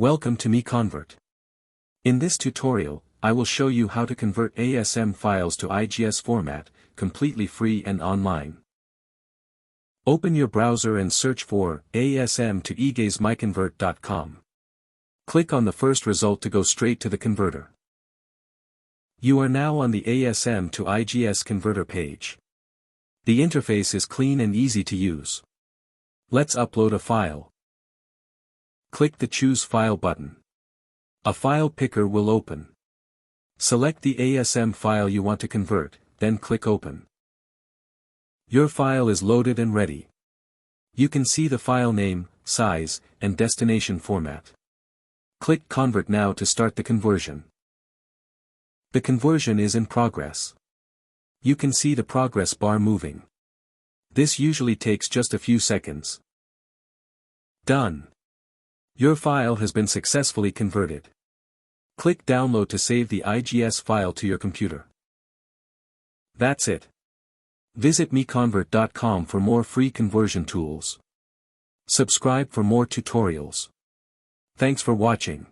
Welcome to MiConvert. In this tutorial, I will show you how to convert ASM files to IGES format, completely free and online. Open your browser and search for ASM to IGES MiConvert.com. Click on the first result to go straight to the converter. You are now on the ASM to IGES converter page. The interface is clean and easy to use. Let's upload a file. Click the Choose File button. A file picker will open. Select the ASM file you want to convert, then click Open. Your file is loaded and ready. You can see the file name, size, and destination format. Click Convert now to start the conversion. The conversion is in progress. You can see the progress bar moving. This usually takes just a few seconds. Done. Your file has been successfully converted. Click Download to save the IGES file to your computer. That's it. Visit MiConvert.com for more free conversion tools. Subscribe for more tutorials. Thanks for watching.